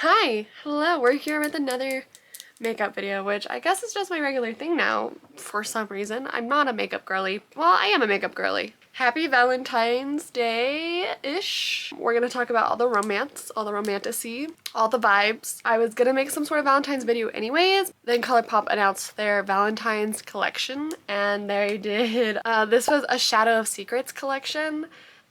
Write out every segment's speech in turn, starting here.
Hi, hello, we're here with another makeup video, which I guess is just my regular thing now for some reason. I'm not a makeup girly. Well, I am a makeup girly. Happy Valentine's Day-ish. We're gonna talk about all the romance, all the romantasy, all the vibes. I was gonna make some sort of Valentine's video anyways. Then Colourpop announced their Valentine's collection, and they did, this was a Shadow of Secrets collection.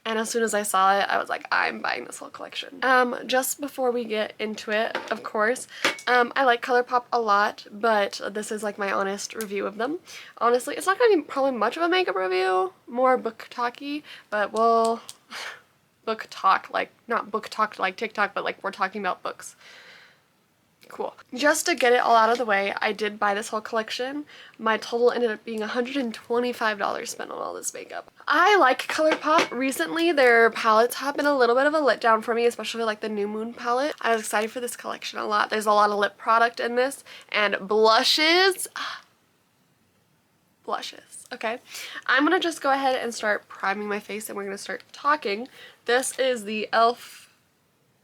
And as soon as I saw it, I was like, I'm buying this whole collection. Just before we get into it, of course, I like Colourpop a lot, but this is like my honest review of them. Honestly, it's not gonna be probably much of a makeup review, more book talky, but we'll book talk, like, not book talk like TikTok, but like we're talking about books. Cool. Just to get it all out of the way, I did buy this whole collection. My total ended up being $125 spent on all this makeup. I like Colourpop. Recently, their palettes have been a little bit of a letdown for me, especially like the New Moon palette. I was excited for this collection a lot. There's a lot of lip product in this, and blushes. Blushes. Okay. I'm gonna just go ahead and start priming my face, and we're gonna start talking. This is the e.l.f.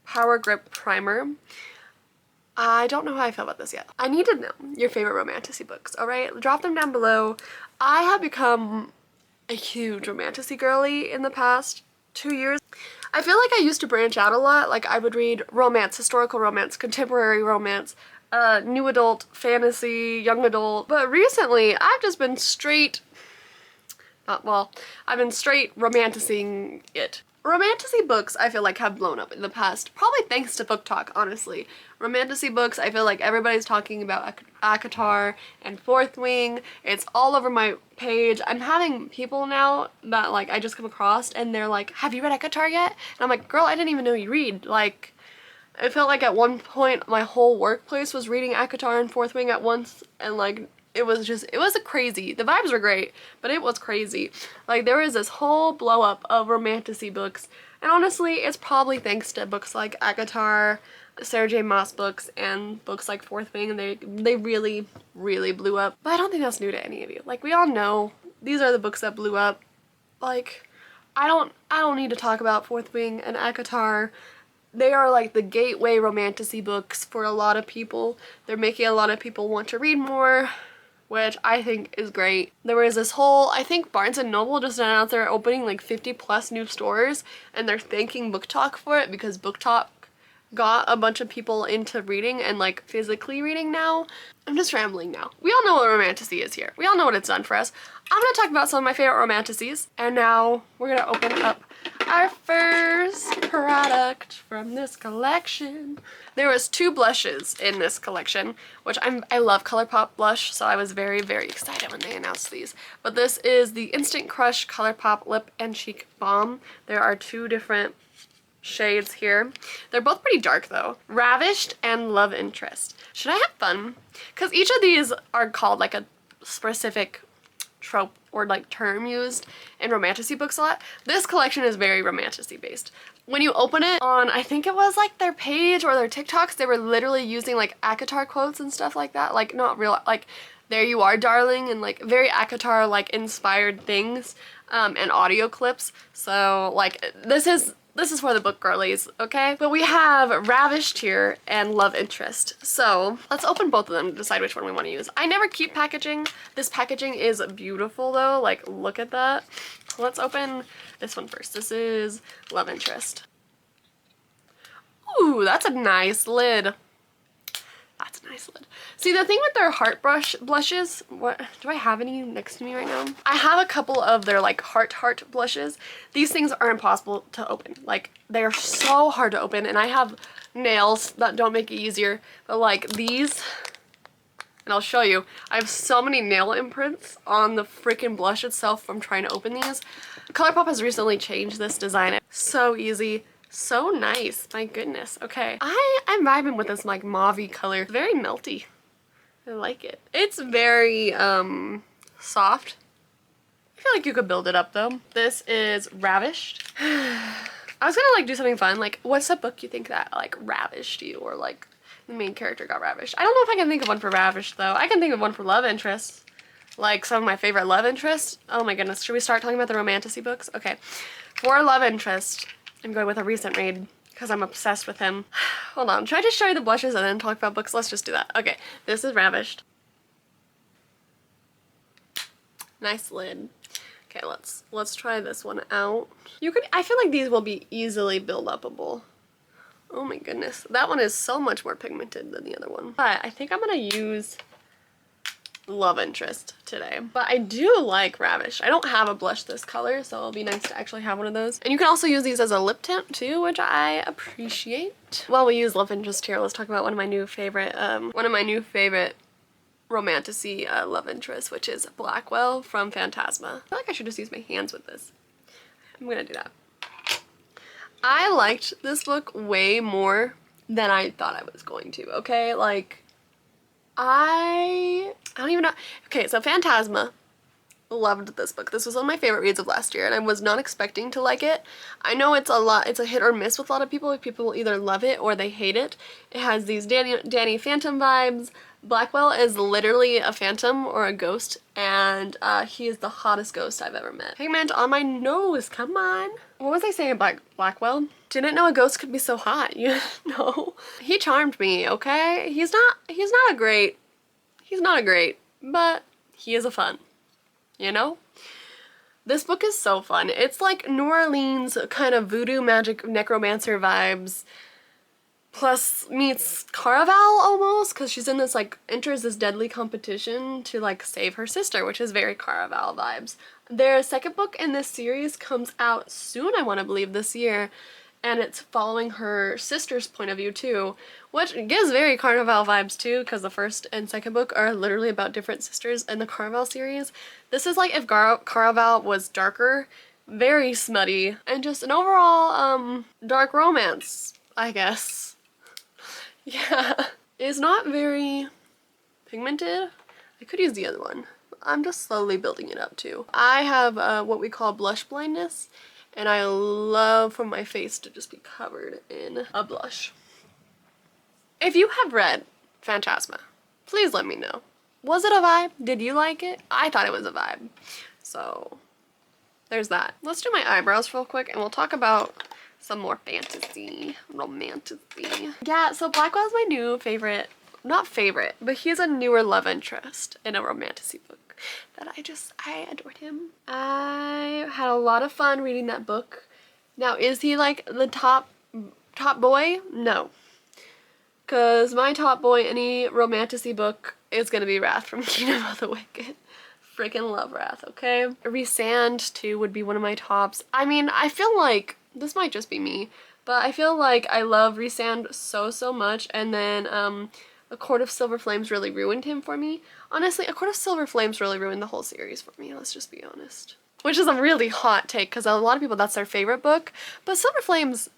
Power Grip Primer. I don't know how I feel about this yet. I need to know your favorite romantasy books, alright? Drop them down below. I have become a huge romantasy girly in the past 2 years. I feel like I used to branch out a lot. Like, I would read romance, historical romance, contemporary romance, new adult, fantasy, young adult. But recently, I've just been straight, I've been straight romantasing it. Romantasy books, I feel like, have blown up in the past, probably thanks to Book Talk, honestly. Romantasy books, I feel like everybody's talking about ACOTAR and Fourth Wing. It's all over my page. I'm having people now that, like, I just come across, and they're like, have you read ACOTAR yet? And I'm like, girl, I didn't even know you read. Like, I felt like at one point my whole workplace was reading ACOTAR and Fourth Wing at once, and, like, it was a crazy, the vibes were great, but it was crazy. Like, there was this whole blow up of romantasy books, and honestly, it's probably thanks to books like ACOTAR, Sarah J Maas books, and books like Fourth Wing, and they really, really blew up. But I don't think that's new to any of you. Like, we all know these are the books that blew up. Like, I don't need to talk about Fourth Wing and ACOTAR. They are like the gateway romantasy books for a lot of people. They're making a lot of people want to read more, which I think is great. There was this whole, I think Barnes & Noble just announced they're opening like 50 plus new stores, and they're thanking Book Talk for it because Book Talk got a bunch of people into reading and like physically reading now. I'm just rambling now. We all know what romantasy is here. We all know what it's done for us. I'm gonna talk about some of my favorite romantasies, and now we're gonna open up our first product from this collection. There was 2 blushes in this collection, which I love Colourpop blush, so I was very, very excited when they announced these. But this is the Instant Crush Colourpop Lip and Cheek Balm. There are 2 different shades here. They're both pretty dark though. Ravished and Love Interest. Should I have fun? Because each of these are called like a specific trope or like term used in romantasy books a lot. This collection is very romantasy based. When you open it on, I think it was like their page or their TikToks, they were literally using like ACOTAR quotes and stuff like that. Like, not real, like, there you are, darling, and like very ACOTAR like inspired things, and audio clips. So like this is for the book girlies, okay? But we have Ravished here and Love Interest. So let's open both of them to decide which one we want to use. I never keep packaging. This packaging is beautiful though, like look at that. Let's open this one first. This is Love Interest. Ooh, that's a nice lid. That's a nice lid. See, the thing with their heart blushes, what, do I have any next to me right now? I have a couple of their like heart blushes. These things are impossible to open. Like, they are so hard to open, and I have nails that don't make it easier. But like these, and I'll show you, I have so many nail imprints on the freaking blush itself from trying to open these. Colourpop has recently changed this design. It's so easy. So nice, my goodness. Okay, I'm vibing with this like mauve-y color. It's very melty. I like it. It's very soft. I feel like you could build it up though. This is Ravished. I was gonna like do something fun, like what's a book you think that like ravished you, or like the main character got ravished? I don't know if I can think of one for Ravished though. I can think of one for Love Interest. Like some of my favorite love interests. Oh my goodness, should we start talking about the romantasy books? Okay, for Love Interest, I'm going with a recent read. because I'm obsessed with him. Hold on, should I just show you the blushes and then talk about books? Let's just do that. Okay, this is Ravished. Nice lid. Okay, let's try this one out. I feel like these will be easily build upable. Oh my goodness. That one is so much more pigmented than the other one. But I think I'm gonna use Love Interest today. But I do like Ravish. I don't have a blush this color, so it'll be nice to actually have one of those. And you can also use these as a lip tint too, which I appreciate. While we use Love Interest here, let's talk about one of my new favorite Romantasy love interest, which is Blackwell from Phantasma. I feel like I should just use my hands with this. I'm gonna do that. I liked this book way more than I thought I was going to, okay? Like, I don't even know. Okay, so Phantasma, loved this book. This was one of my favorite reads of last year, and I was not expecting to like it. I know it's a hit or miss with a lot of people. People either love it or they hate it. It has these Danny Phantom vibes. Blackwell is literally a phantom or a ghost, and he is the hottest ghost I've ever met. Pigment on my nose, come on. What was I saying about Blackwell? Didn't know a ghost could be so hot, you know? He charmed me, okay? He's not a great, but he is a fun, you know? This book is so fun. It's like New Orleans kind of voodoo magic necromancer vibes, plus meets Caraval almost, because she's in this, like, enters this deadly competition to, like, save her sister, which is very Caraval vibes. Their second book in this series comes out soon, I want to believe, this year, and it's following her sister's point of view too, which gives very Caraval vibes too, because the first and second book are literally about different sisters in the Caraval series. This is like if Caraval was darker, very smutty, and just an overall, dark romance, I guess. Yeah, it's not very pigmented. I could use the other one. I'm just slowly building it up too. I have what we call blush blindness, and I love for my face to just be covered in a blush. If you have read Phantasma, please let me know. Was it a vibe? Did you like it? I thought it was a vibe. So there's that. Let's do my eyebrows real quick and we'll talk about some more fantasy, romantasy. Yeah, so Blackwell's my new favorite, not favorite, but he's a newer love interest in a romantasy book that I adored him. I had a lot of fun reading that book. Now, is he like the top boy? No. Because my top boy, any romantasy book, is going to be Wrath from Kingdom of the Wicked. Freaking love Wrath, okay? Resand, too, would be one of my tops. I mean, I feel like, this might just be me, but I feel like I love Resand so much, and then, A Court of Silver Flames really ruined him for me. Honestly, A Court of Silver Flames really ruined the whole series for me, let's just be honest. Which is a really hot take, because a lot of people, that's their favorite book, but Silver Flames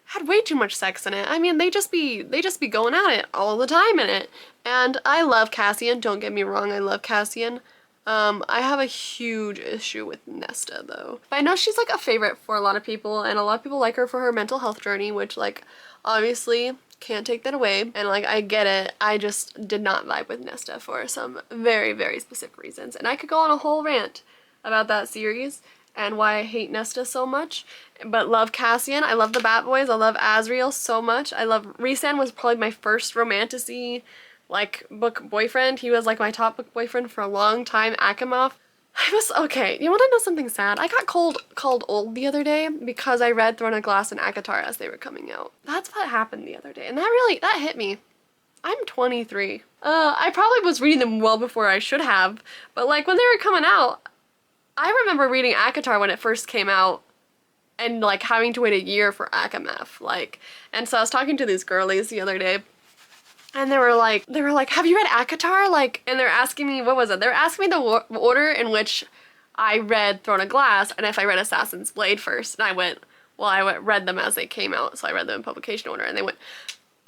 had way too much sex in it. I mean, they just be going at it all the time in it. And I love Cassian, don't get me wrong, I love Cassian. I have a huge issue with Nesta though. But I know she's like a favorite for a lot of people, and a lot of people like her for her mental health journey, which like obviously can't take that away, and like I get it. I just did not vibe with Nesta for some very specific reasons, and I could go on a whole rant about that series and why I hate Nesta so much, but love Cassian. I love the Bat Boys. I love Azriel so much. I love Rhysand was probably my first romantasy like book boyfriend. He was like my top book boyfriend for a long time. Akimoff. Okay, you want to know something sad? I got called old the other day because I read Throne of Glass and ACOTAR as they were coming out. That's what happened the other day, and that hit me. I'm 23. I probably was reading them well before I should have, but like when they were coming out, I remember reading ACOTAR when it first came out and like having to wait a year for ACOMF, like, and so I was talking to these girlies the other day, and they were like, have you read ACOTAR? Like, and they're asking me, what was it? They're asking me the order in which I read Throne of Glass and if I read Assassin's Blade first, and I went, well, I read them as they came out, so I read them in publication order, and they went,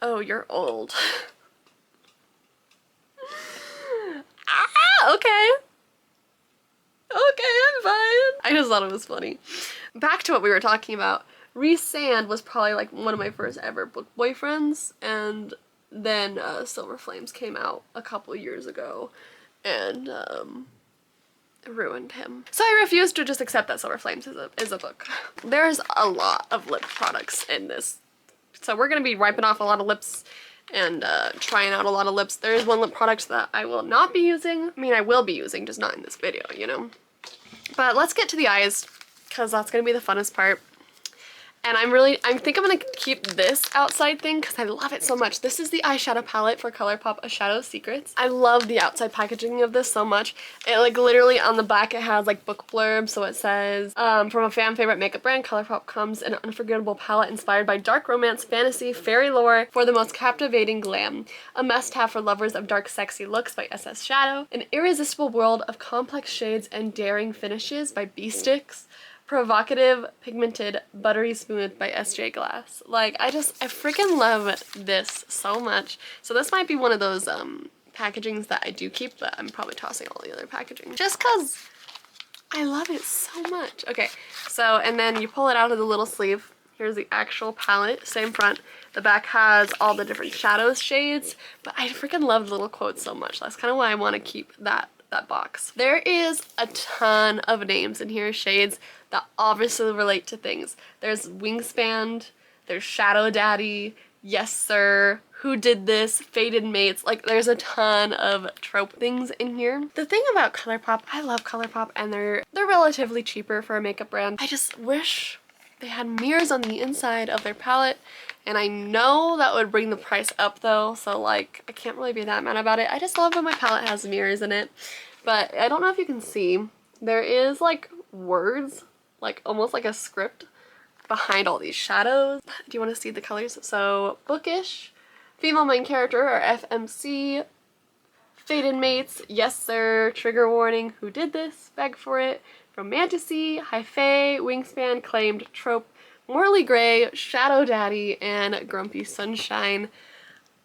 oh, you're old. Okay. Okay, I'm fine. I just thought it was funny. Back to what we were talking about. Rhysand was probably like one of my first ever book boyfriends, and then Silver Flames came out a couple years ago and ruined him. So I refuse to just accept that Silver Flames is a book. There's a lot of lip products in this So we're going to be wiping off a lot of lips and trying out a lot of lips. There is one lip product that I will not be using. I mean, I will be using, just not in this video, you know. But let's get to the eyes, because that's going to be the funnest part. And I think I'm going to keep this outside thing because I love it so much. This is the eyeshadow palette for Colourpop A Shadow Secrets. I love the outside packaging of this so much. It like literally on the back it has like book blurb. So it says, from a fan favorite makeup brand, Colourpop comes in an unforgettable palette inspired by dark romance, fantasy, fairy lore for the most captivating glam. A must-have for lovers of dark sexy looks by SS Shadow. An irresistible world of complex shades and daring finishes by besties. Provocative, pigmented, buttery smooth by SJ Glass. Like, I freaking love this so much. So this might be one of those packagings that I do keep, but I'm probably tossing all the other packaging. Just because I love it so much. Okay, so, and then you pull it out of the little sleeve. Here's the actual palette, same front. The back has all the different shadows shades, but I freaking love the little quotes so much. That's kind of why I want to keep that box. There is a ton of names in here, shades that obviously relate to things. There's Wingspan, there's Shadow Daddy, Yes Sir, Who Did This, Faded Mates. Like, there's a ton of trope things in here. The thing about Colourpop, I love Colourpop, and they're relatively cheaper for a makeup brand. I just wish they had mirrors on the inside of their palette, and I know that would bring the price up though, so like I can't really be that mad about it. I just love when my palette has mirrors in it. But I don't know if you can see, there is like words, like almost like a script behind all these shadows. Do you want to see the colors? So Bookish, Female Main Character or FMC, Faded Mates, Yes Sir, Trigger Warning, Who Did This, Beg for It, Romantasy, High Fae, Wingspan, Claimed, Trope, Morley Gray, Shadow Daddy, and Grumpy Sunshine.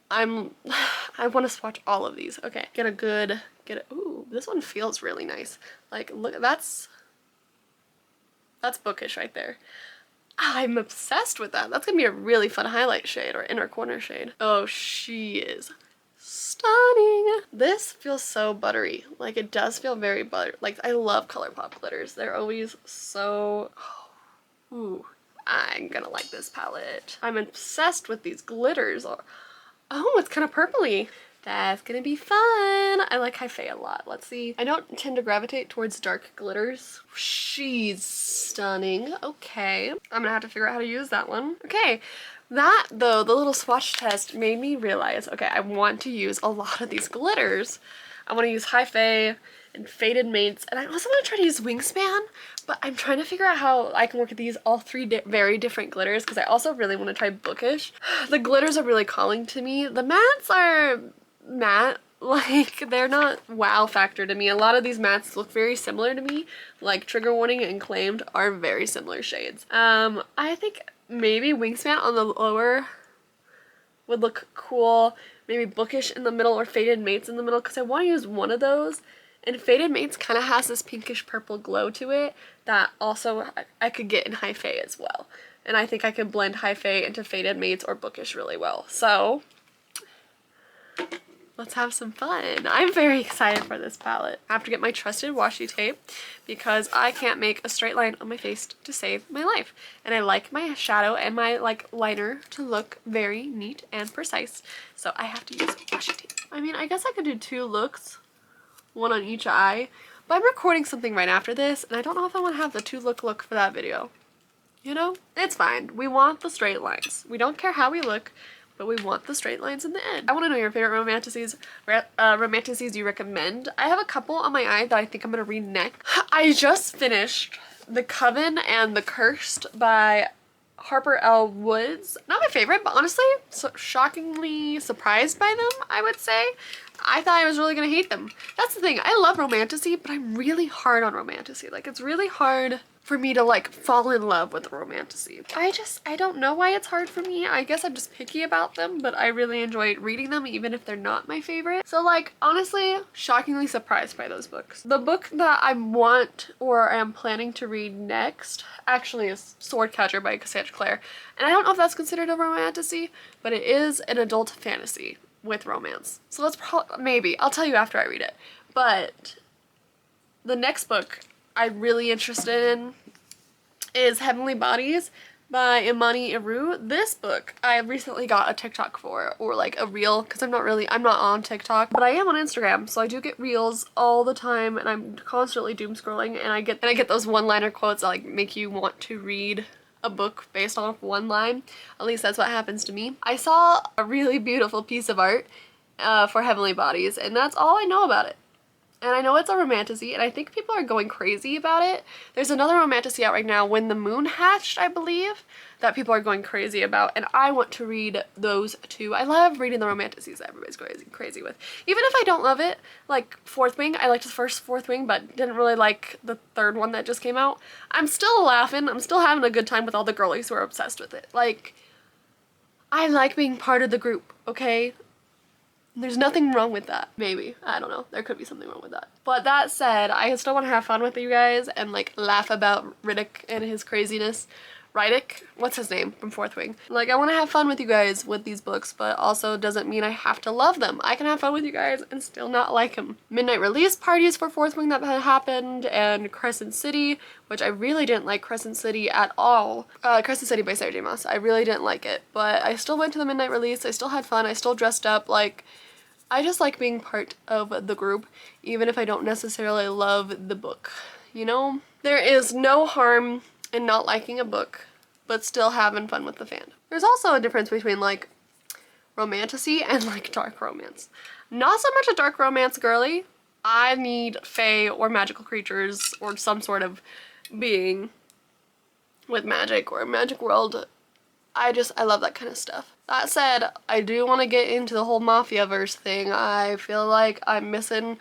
I want to swatch all of these. Okay, ooh, this one feels really nice. Like, look, that's Bookish right there. I'm obsessed with that. That's gonna be a really fun highlight shade or inner corner shade. Oh, she is stunning. This feels so buttery. Like, it does feel very buttery. Like, I love Colourpop glitters. They're always so, ooh, I'm gonna like this palette. I'm obsessed with these glitters. Oh, it's kind of purpley. That's gonna be fun. I like High Fae a lot. Let's see. I don't tend to gravitate towards dark glitters. She's stunning. Okay. I'm gonna have to figure out how to use that one. Okay. That, though, the little swatch test made me realize, okay, I want to use a lot of these glitters. I want to use High Fae and Faded Mates, and I also want to try to use Wingspan, but I'm trying to figure out how I can work with these all three very different glitters, because I also really want to try Bookish. The glitters are really calling to me. The mattes are matte. Like, they're not wow factor to me. A lot of these mattes look very similar to me. Like, Trigger Warning and Claimed are very similar shades. I think maybe Wingspan on the lower would look cool. Maybe Bookish in the middle or Faded Mates in the middle, because I want to use one of those. And Faded Mates kind of has this pinkish purple glow to it that also I could get in High Fae as well. And I think I could blend High Fae into Faded Mates or Bookish really well. So let's have some fun. I'm very excited for this palette. I have to get my trusted washi tape because I can't make a straight line on my face to save my life. And I like my shadow and my like liner to look very neat and precise. So I have to use washi tape. I mean, I guess I could do 2 looks, one on each eye, but I'm recording something right after this and I don't know if I want to have the 2 look for that video. You know? It's fine. We want the straight lines. We don't care how we look, but we want the straight lines in the end. I want to know your favorite romantasies you recommend. I have a couple on my eye that I think I'm going to read next. I just finished The Coven and The Cursed by Harper L. Woods. Not my favorite, but honestly, shockingly surprised by them, I would say. I thought I was really going to hate them. That's the thing. I love Romantasy, but I'm really hard on Romantasy. Like, it's really hard for me to like fall in love with Romantasy. I don't know why it's hard for me. I guess I'm just picky about them, but I really enjoy reading them even if they're not my favorite. So like, honestly, shockingly surprised by those books. The book that I want or am planning to read next actually is Swordcatcher by Cassandra Clare. And I don't know if that's considered a Romantasy, but it is an adult fantasy with romance. So that's maybe. I'll tell you after I read it. But the next book I'm really interested in is Heavenly Bodies by Imani Iru. This book I recently got a TikTok for, or like a reel, because I'm not on TikTok, but I am on Instagram, so I do get reels all the time, and I'm constantly doom scrolling, and I get those one-liner quotes that like make you want to read a book based on one line. At least that's what happens to me. I saw a really beautiful piece of art for Heavenly Bodies, and that's all I know about it. And I know it's a romantasy, and I think people are going crazy about it. There's another romantasy out right now, When the Moon Hatched, I believe, that people are going crazy about, and I want to read those too. I love reading the romantasies that everybody's crazy with. Even if I don't love it, like Fourth Wing, I liked the first Fourth Wing, but didn't really like the third one that just came out. I'm still laughing, I'm still having a good time with all the girlies who are obsessed with it. Like, I like being part of the group, okay? There's nothing wrong with that. Maybe. I don't know. There could be something wrong with that. But that said, I still want to have fun with you guys and like laugh about Riddick and his craziness. Riddick? What's his name from Fourth Wing? Like, I want to have fun with you guys with these books, but also doesn't mean I have to love them. I can have fun with you guys and still not like them. Midnight release parties for Fourth Wing that had happened, and Crescent City, which I really didn't like Crescent City at all. Crescent City by Sarah J. Maas. I really didn't like it, but I still went to the midnight release. I still had fun. I still dressed up. Like, I just like being part of the group, even if I don't necessarily love the book, you know? There is no harm in not liking a book, but still having fun with the fandom. There's also a difference between like romantasy and like dark romance. Not so much a dark romance girly. I need fae or magical creatures or some sort of being with magic or a magic world. I love that kind of stuff. That said, I do want to get into the whole Mafia-verse thing. I feel like I'm missing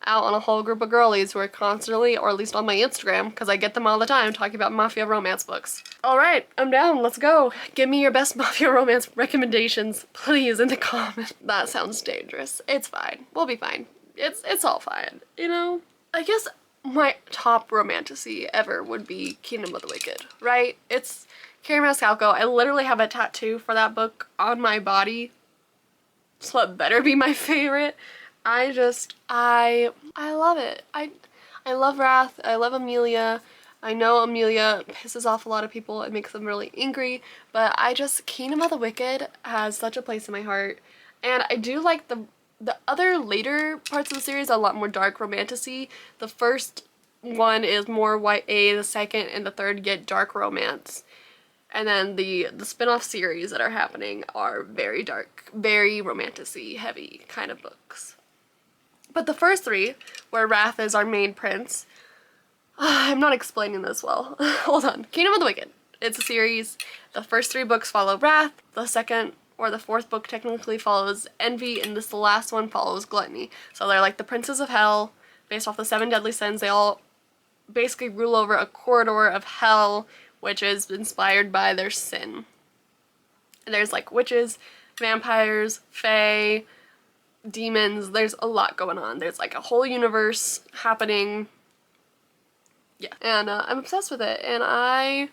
out on a whole group of girlies who are constantly, or at least on my Instagram, because I get them all the time, talking about Mafia romance books. Alright, I'm down. Let's go. Give me your best Mafia romance recommendations, please, in the comments. That sounds dangerous. It's fine. We'll be fine. It's all fine, you know? I guess my top romantasy ever would be Kingdom of the Wicked, right? It's Carrie Mascalco. I literally have a tattoo for that book on my body, so it better be my favorite. I love it. I love Wrath. I love Amelia. I know Amelia pisses off a lot of people. It makes them really angry, but Kingdom of the Wicked has such a place in my heart. And I do like the other later parts of the series, a lot more dark romantasy. The first one is more YA, the second and the third get dark romance. And then the spin-off series that are happening are very dark, very romantasy heavy kind of books. But the first three, where Wrath is our main prince, I'm not explaining this well. Hold on. Kingdom of the Wicked. It's a series. The first three books follow Wrath. The second or the fourth book technically follows Envy, and the last one follows Gluttony. So they're like the princes of hell, based off the 7 deadly sins. They all basically rule over a corridor of hell, which is inspired by their sin. And there's like witches, vampires, fae, demons. There's a lot going on. There's like a whole universe happening. Yeah. And I'm obsessed with it. And I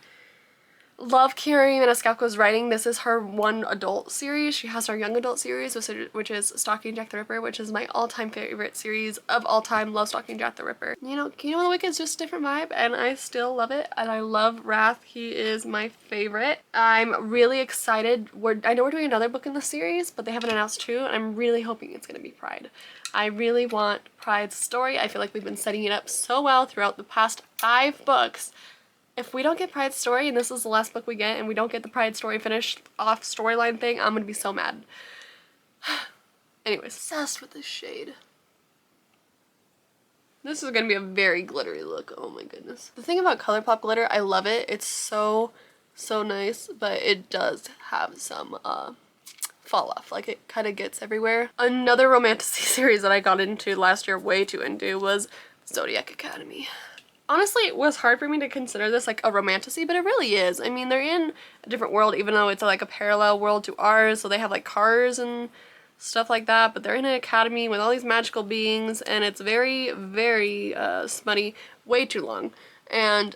love Carrie Maniscalco's writing. This is her one adult series. She has her young adult series, which is Stalking Jack the Ripper, which is my all-time favorite series of all time. Love Stalking Jack the Ripper. You know, Kingdom of the Wicked is just a different vibe, and I still love it. And I love Wrath. He is my favorite. I'm really excited. I know we're doing another book in the series, but they haven't announced two, and I'm really hoping it's going to be Pride. I really want Pride's story. I feel like we've been setting it up so well throughout the past 5 books. If we don't get Pride's story, and this is the last book we get, and we don't get the Pride story finished off storyline thing, I'm gonna be so mad. Anyways, obsessed with this shade. This is gonna be a very glittery look. Oh my goodness. The thing about Colourpop glitter, I love it. It's so nice, but it does have some fall off. Like, it kind of gets everywhere. Another romantasy series that I got into last year, way too into, was Zodiac Academy. Honestly, it was hard for me to consider this like a romantasy, but it really is. I mean, they're in a different world, even though it's like a parallel world to ours, so they have like cars and stuff like that, but they're in an academy with all these magical beings, and it's very, very smutty, way too long, and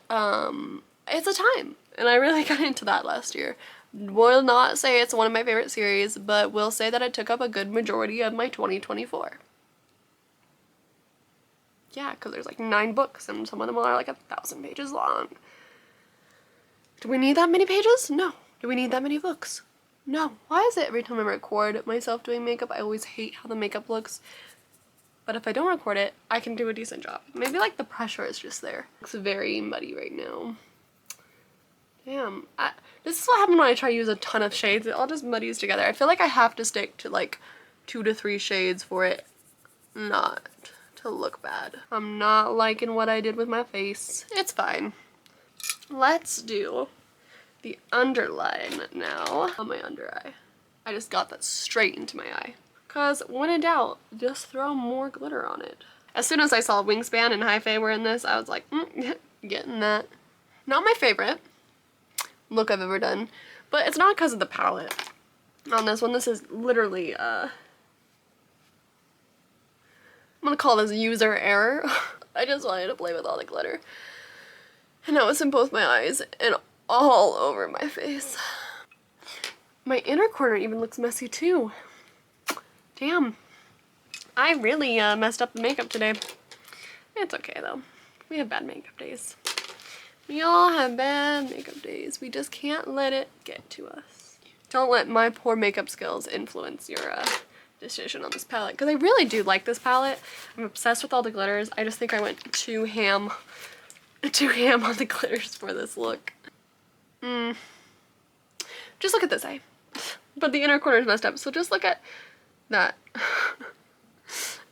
it's a time, and I really got into that last year. Will not say it's one of my favorite series, but will say that it took up a good majority of my 2024. Yeah, because there's like 9 books and some of them are like 1,000 pages long. Do we need that many pages? No. Do we need that many books? No. Why is it every time I record myself doing makeup, I always hate how the makeup looks? But if I don't record it, I can do a decent job. Maybe like the pressure is just there. It's very muddy right now. Damn. This is what happens when I try to use a ton of shades. It all just muddies together. I feel like I have to stick to like 2 to 3 shades for it not to look bad. I'm not liking what I did with my face. It's fine. Let's do the underline now on my under eye. I just got that straight into my eye. Because when in doubt, just throw more glitter on it. As soon as I saw Wingspan and High Fae were in this, I was like, getting that. Not my favorite look I've ever done, but it's not because of the palette. On this one, this is literally, I'm gonna call this user error. I just wanted to play with all the glitter. And now it's in both my eyes and all over my face. My inner corner even looks messy too. Damn. I really messed up the makeup today. It's okay though. We have bad makeup days. We all have bad makeup days. We just can't let it get to us. Don't let my poor makeup skills influence your decision on this palette. Because I really do like this palette. I'm obsessed with all the glitters. I just think I went too ham on the glitters for this look. Just look at this eye. But the inner corner is messed up, so just look at that.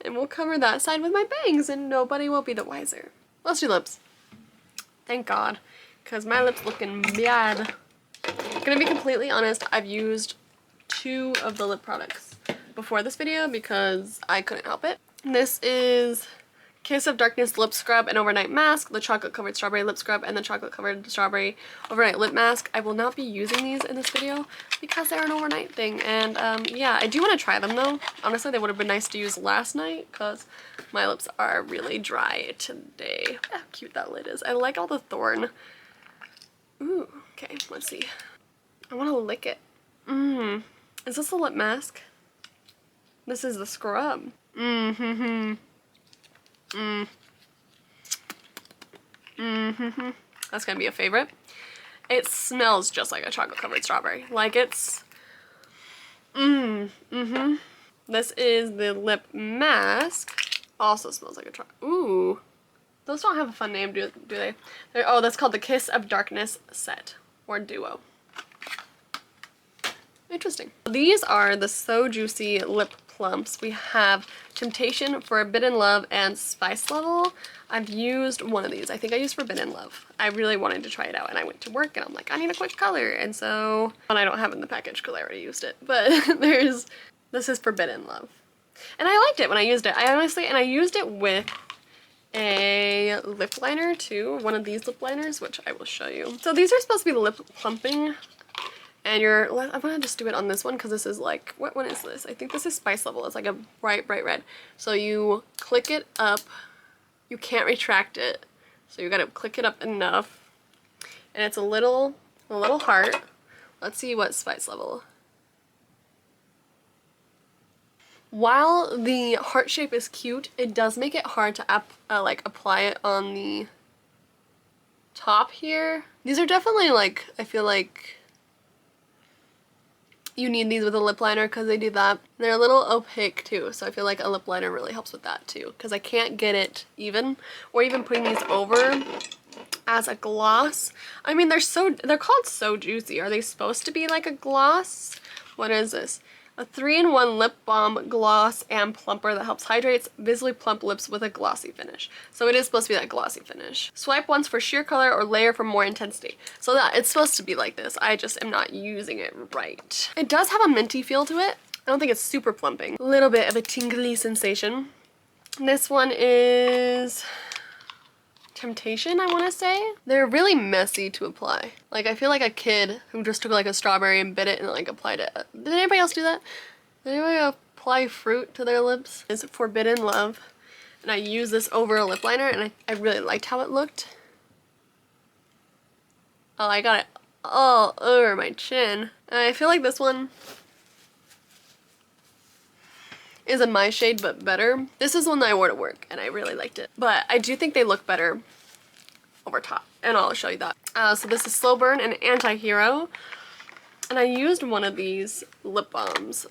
And we'll cover that side with my bangs and nobody will be the wiser. Let's do lips. Thank God, because my lips looking bad. Gonna be completely honest, I've used 2 of the lip products before this video because I couldn't help it. This is Kiss of Darkness Lip Scrub and Overnight Mask, the Chocolate Covered Strawberry Lip Scrub, and the Chocolate Covered Strawberry Overnight Lip Mask. I will not be using these in this video because they're an overnight thing, and yeah, I do want to try them though. Honestly, they would have been nice to use last night because my lips are really dry today. Look how cute that lid is. I like all the thorn. Ooh, okay, let's see. I want to lick it. Is this a lip mask? This is the scrub. That's gonna be a favorite. It smells just like a chocolate covered strawberry. Like it's This is the lip mask. Also smells like a chocolate. Ooh. Those don't have a fun name, do they? Oh, that's called the Kiss of Darkness set or duo. Interesting. These are the So Juicy lip plumps. We have Temptation, Forbidden Love, and Spice Level. I've used one of these. I think I used Forbidden Love. I really wanted to try it out and I went to work and I'm like, I need a quick color. And so, and I don't have it in the package because I already used it. But this is Forbidden Love. And I liked it when I used it. I used it with a lip liner too. One of these lip liners, which I will show you. So these are supposed to be lip plumping. And I'm gonna just do it on this one because this is like, what one is this? I think this is Spice Level. It's like a bright, bright red. So you click it up. You can't retract it. So you gotta click it up enough. And it's a little heart. Let's see what Spice Level. While the heart shape is cute, it does make it hard to apply it on the top here. These are definitely like, I feel like you need these with a lip liner because they do that. They're a little opaque too, so I feel like a lip liner really helps with that too because I can't get it even, or even putting these over as a gloss. I mean, they're called So Juicy. Are they supposed to be like a gloss? What is this? A 3-in-1 lip balm, gloss, and plumper that helps hydrates visibly plump lips with a glossy finish. So it is supposed to be that glossy finish. Swipe once for sheer color or layer for more intensity. So that it's supposed to be like this. I just am not using it right. It does have a minty feel to it. I don't think it's super plumping. A little bit of a tingly sensation. This one is Temptation, I want to say. They're really messy to apply. Like, I feel like a kid who just took like a strawberry and bit it and like applied it. Did anybody else do that? Did anybody apply fruit to their lips? It's Forbidden Love. And I use this over a lip liner and I really liked how it looked. Oh, I got it all over my chin. And I feel like this one is a my shade but better. This is one that I wore to work and I really liked it. But I do think they look better over top and I'll show you that. So this is Slow Burn and Anti-Hero. And I used one of these lip balms,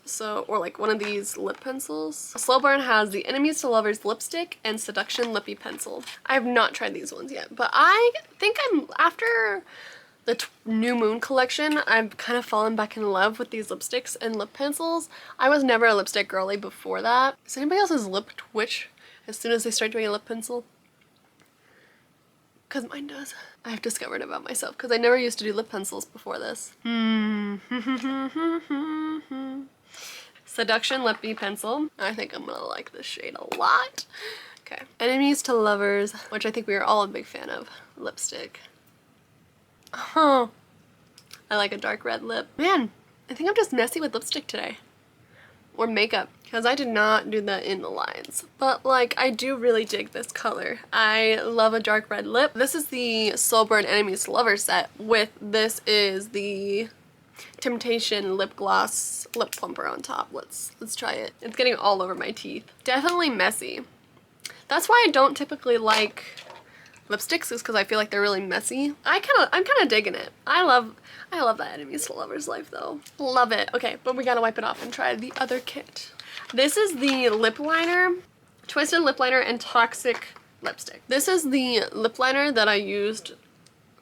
or like one of these lip pencils. Slow Burn has the Enemies to Lovers lipstick and Seduction lippy pencil. I have not tried these ones yet, but I think after the New Moon collection, I've kind of fallen back in love with these lipsticks and lip pencils. I was never a lipstick girly before that. Does anybody else's lip twitch as soon as they start doing a lip pencil? Because mine does. I've discovered about myself because I never used to do lip pencils before this. Seduction lippy pencil. I think I'm gonna like this shade a lot. Okay. Enemies to Lovers, which I think we are all a big fan of. Lipstick. Oh, I like a dark red lip. Man, I think I'm just messy with lipstick today. Or makeup, because I did not do that in the lines. But like, I do really dig this color. I love a dark red lip. This is the Slow Burn Enemies to Lovers set this is the Temptation lip gloss lip plumper on top. Let's try it. It's getting all over my teeth. Definitely messy. That's why I don't typically like lipsticks, is because I feel like they're really messy. I'm kind of digging it. I love that Enemies to Lovers life though. Love it. Okay, but we gotta wipe it off and try the other kit. This is the lip liner, Twisted Lip Liner and Toxic Lipstick. This is the lip liner that I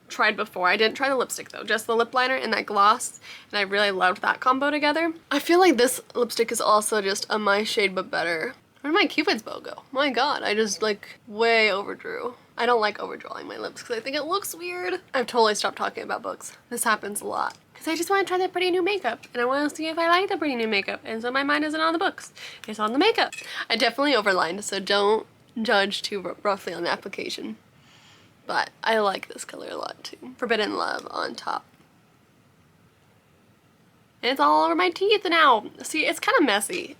tried before. I didn't try the lipstick though, just the lip liner and that gloss, and I really loved that combo together. I feel like this lipstick is also just a My Shade But Better. Where did my Cupid's bow go? My god, I just like way overdrew. I don't like overdrawing my lips because I think it looks weird. I've totally stopped talking about books. This happens a lot. Because I just want to try the pretty new makeup. And I want to see if I like the pretty new makeup. And so my mind isn't on the books. It's on the makeup. I definitely overlined, so don't judge too roughly on the application. But I like this color a lot too. Forbidden Love on top. And it's all over my teeth now. See, it's kind of messy.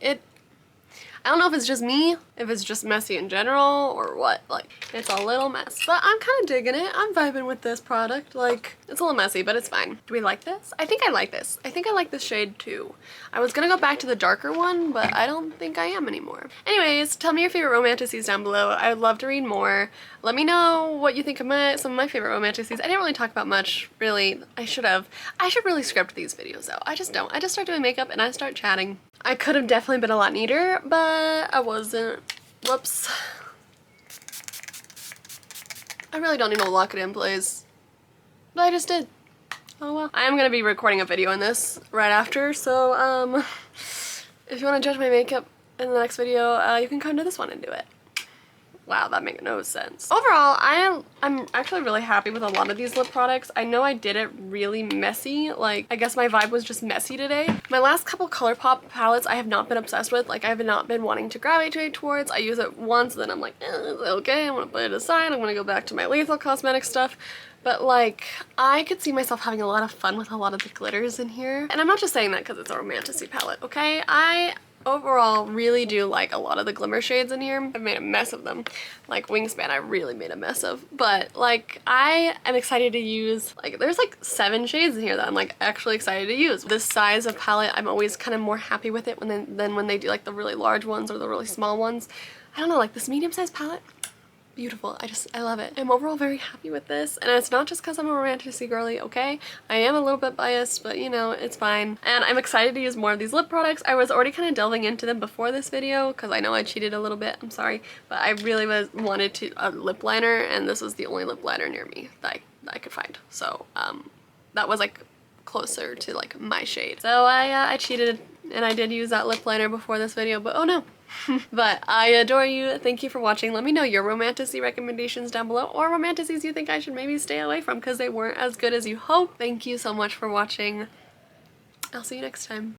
I don't know if it's just me, if it's just messy in general, or what. Like, it's a little mess. But I'm kind of digging it. I'm vibing with this product. Like, it's a little messy, but it's fine. Do we like this? I think I like this. I think I like this shade too. I was gonna go back to the darker one, but I don't think I am anymore. Anyways, tell me your favorite romantasies down below. I would love to read more. Let me know what you think of some of my favorite romantasies. I didn't really talk about much, really. I should have. I should really script these videos though. I just don't. I just start doing makeup and I start chatting. I could have definitely been a lot neater, but I wasn't. Whoops. I really don't need to lock it in place, but I just did. Oh well. I am gonna be recording a video on this right after, so if you want to judge my makeup in the next video, you can come to this one and do it. Wow, that makes no sense. Overall, I'm actually really happy with a lot of these lip products. I know I did it really messy. Like, I guess my vibe was just messy today. My last couple Colourpop palettes I have not been obsessed with. Like, I have not been wanting to gravitate towards. I use it once, then I'm like, okay, I'm gonna put it aside. I'm gonna go back to my Lethal Cosmetics stuff. But like, I could see myself having a lot of fun with a lot of the glitters in here. And I'm not just saying that because it's a Romantasy palette, okay? I overall really do like a lot of the glimmer shades in here. I've made a mess of them. Like Wingspan I really made a mess of. But like, I am excited to use, like, there's like 7 shades in here that I'm like actually excited to use. This size of palette, I'm always kind of more happy with it than when they do like the really large ones or the really small ones. I don't know, like this medium sized palette, beautiful. I love it. I'm overall very happy with this, and it's not just because I'm a Romantasy girly, okay? I am a little bit biased, but you know, it's fine. And I'm excited to use more of these lip products. I was already kind of delving into them before this video because I know I cheated a little bit, I'm sorry, but I really wanted a lip liner, and this was the only lip liner near me that I could find. So that was like closer to like my shade. So I cheated and I did use that lip liner before this video, but oh no. But I adore you. Thank you for watching. Let me know your Romantasy recommendations down below, or Romantasies you think I should maybe stay away from because they weren't as good as you hope. Thank you so much for watching. I'll see you next time.